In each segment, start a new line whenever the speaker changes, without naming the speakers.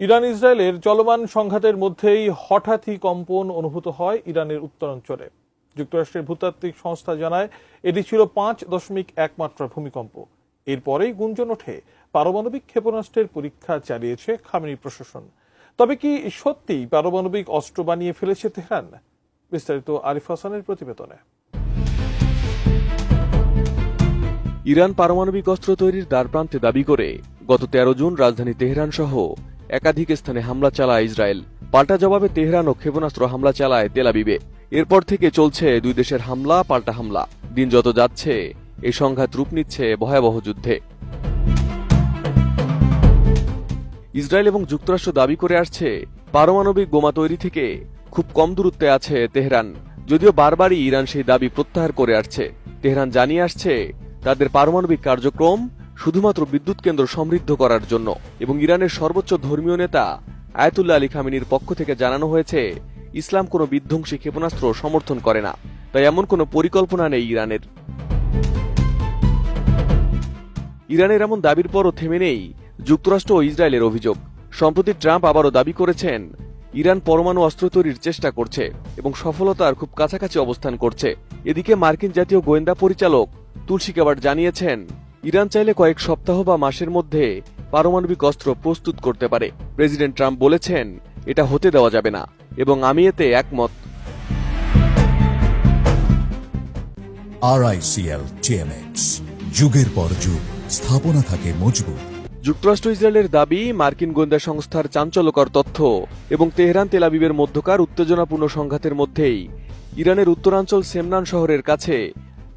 Iran ইসরায়েলের চলমান সংঘাতের মধ্যেই হঠাৎই কম্পন অনুভূত হয় ইরানের উত্তরাঞ্চলে। যুক্তরাষ্ট্রের ভূতাত্ত্বিক সংস্থা জানায় এটি ছিল 5.1 মাত্রা ভূমিকম্প। এরপরেই গুঞ্জন ওঠে পারমাণবিক ক্ষেপণাস্ত্রের পরীক্ষা চালিয়েছে খামেনি প্রশাসন। তবে কি সত্যিই পারমাণবিক অস্ত্র বানিয়ে ফেলেছে তেহরান? বিস্তারিত আরিফ হাসানের প্রতিবেদনে।
ইরান পারমাণবিক অস্ত্র তৈরির দ্বারপ্রান্তে দাবি করে গত 13 জুন রাজধানী তেহরান সহ একাধিক স্থানে হামলা চালায় ইসরায়েল। পাল্টা জবাবে তেহরানও ক্ষেপণাস্ত্র হামলা চালায় তেল আবিবে। এরপর থেকে চলছে দুই দেশের হামলা পাল্টা হামলা। দিন যত যাচ্ছে এই সংঘাত রূপ নিচ্ছে ভয়াবহ যুদ্ধে। ইসরায়েল এবং যুক্তরাষ্ট্র দাবি করে আসছে পারমাণবিক বোমা তৈরি থেকে খুব কম দূরত্বে আছে তেহরান, যদিও বারবারই ইরান সেই দাবি প্রত্যাহার করে আসছে। তেহরান জানিয়ে আসছে তাদের পারমাণবিক কার্যক্রম শুধুমাত্র বিদ্যুৎ কেন্দ্র সমৃদ্ধ করার জন্য, এবং ইরানের সর্বোচ্চ ধর্মীয় নেতা আয়াতুল্লাহ আলী খামেনির পক্ষ থেকে জানানো হয়েছে ইসলাম কোনো বিধ্বংসী ক্ষেপণাস্ত্র সমর্থন করে না, তাই এমন কোনো পরিকল্পনা নেই ইরানের। ইরানের এমন দাবির পরও থেমে নেই যুক্তরাষ্ট্র ও ইসরায়েলের অভিযোগ। সম্প্রতি ট্রাম্প আবারও দাবি করেছেন ইরান পরমাণু অস্ত্র তৈরির চেষ্টা করছে এবং সফলতার খুব কাছাকাছি অবস্থান করছে। এদিকে মার্কিন জাতীয় গোয়েন্দা পরিচালক তুলসী গ্যাবার্ড জানিয়েছেন ইরান চাইলে কয়েক সপ্তাহ বা মাসের মধ্যে পারমাণবিক অস্ত্র প্রস্তুত করতে পারে। প্রেসিডেন্ট ট্রাম্প বলেছেন এটা হতে দেওয়া যাবে না এবং আমি এতে একমত।
RICL TMX, যুগের পর যুগ স্থাপনা থাকে মজবুত।
যুক্তরাষ্ট্র ইসরায়েলের দাবি মার্কিন গোয়েন্দা সংস্থার চাঞ্চল্যকর তথ্য এবং তেহরান তেল আবিবের মধ্যকার উত্তেজনাপূর্ণ সংঘাতের মধ্যেই ইরানের উত্তরাঞ্চল সেমনান শহরের কাছে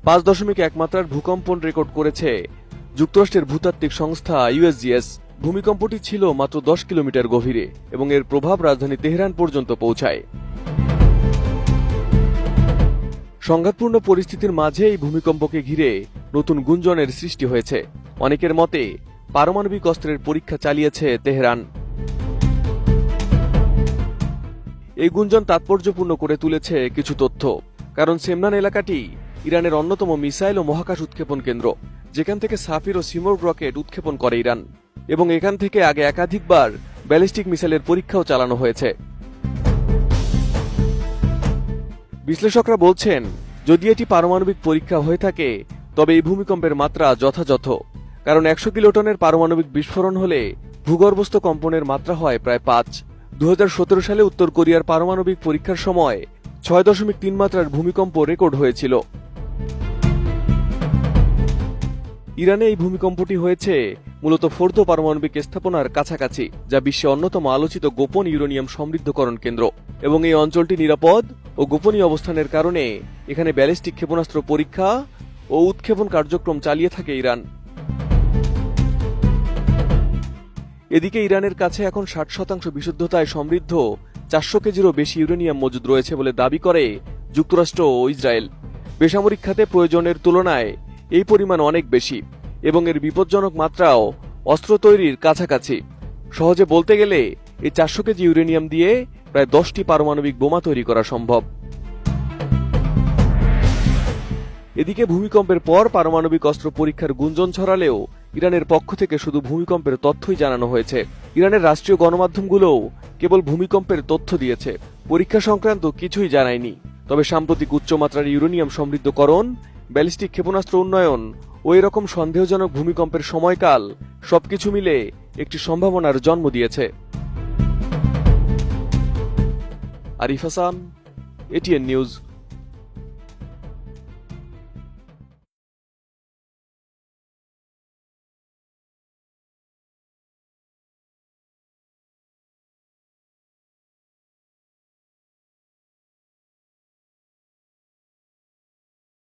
5.1 মাত্রার ভূকম্পন রেকর্ড করেছে যুক্তরাষ্ট্রের ভূতাত্ত্বিক সংস্থা USGS। ভূমিকম্পটি ছিল মাত্র 10 কিলোমিটার গভীরে এবং এর প্রভাব রাজধানী তেহরান পর্যন্ত পৌঁছায়। সংঘাতপূর্ণ পরিস্থিতির মাঝে এই ভূমিকম্পকে ঘিরে নতুন গুঞ্জনের সৃষ্টি হয়েছে। অনেকের মতে পারমাণবিক অস্ত্রের পরীক্ষা চালিয়েছে তেহরান। এই গুঞ্জন তাৎপর্যপূর্ণ করে তুলেছে কিছু তথ্য, কারণ সেমনান এলাকাটি ইরানের অন্যতম মিসাইল ও মহাকাশ উৎক্ষেপণ কেন্দ্র, যেখান থেকে সাফির ও সিমোর্গ রকেট উৎক্ষেপণ করে ইরান, এবং এখান থেকে আগে একাধিকবার ব্যালিস্টিক মিসাইলের পরীক্ষাও চালানো হয়েছে। বিশ্লেষকরা বলছেন যদি এটি পারমাণবিক পরীক্ষা হয়ে থাকে তবে এই ভূমিকম্পের মাত্রা যথাযথ, কারণ 100 কিলোটনের পারমাণবিক বিস্ফোরণ হলে ভূগর্ভস্থ কম্পনের মাত্রা হয় প্রায় 5। 2017 সালে উত্তর কোরিয়ার পারমাণবিক পরীক্ষার সময় 6.3 মাত্রার ভূমিকম্প রেকর্ড হয়েছিল। ইরানে এই ভূমিকম্পটি হয়েছে মূলত ফোর্দো পারমাণবিক স্থাপনার কাছাকাছি, যা বিশ্বে অন্যতম আলোচিত গোপন ইউরেনিয়াম সমৃদ্ধকরণ কেন্দ্র, এবং এই অঞ্চলটি নিরাপদ ও গোপনীয় অবস্থানের কারণে এখানে ব্যালিস্টিক ক্ষেপণাস্ত্র পরীক্ষা ও উৎক্ষেপণ কার্যক্রম চালিয়ে থাকে ইরান। এদিকে ইরানের কাছে এখন 60% বিশুদ্ধতায় সমৃদ্ধ 400 কেজিরও বেশি ইউরেনিয়াম মজুদ রয়েছে বলে দাবি করে যুক্তরাষ্ট্র ও ইসরায়েল। বেসামরিক খাতে প্রয়োজনের তুলনায় এই পরিমাণ অনেক বেশি এবং এর বিপজ্জনক মাত্রাও অস্ত্র তৈরির কাছাকাছি। সহজে বলতে গেলে এই 400 কেজি ইউরেনিয়াম দিয়ে প্রায় 10টি পারমাণবিক বোমা তৈরি করা সম্ভব। এদিকে ভূমিকম্পের পর পারমাণবিক অস্ত্র পরীক্ষার গুঞ্জন ছড়ালেও ইরানের পক্ষ থেকে শুধু ভূমিকম্পের তথ্যই জানানো হয়েছে। ইরানের রাষ্ট্রীয় গণমাধ্যমগুলোও কেবল ভূমিকম্পের তথ্য দিয়েছে, পরীক্ষা সংক্রান্ত কিছুই জানায়নি। তবে সাম্প্রতিক উচ্চমাত্রার ইউরেনিয়াম সমৃদ্ধকরণ, ব্যালিস্টিক ক্ষেপণাস্ত্র উন্নয়ন ও এরকম সন্দেহজনক ভূমিকম্পের সময়কাল সবকিছু মিলে একটি সম্ভাবনার জন্ম দিয়েছে। Arif Hasan, ATN news.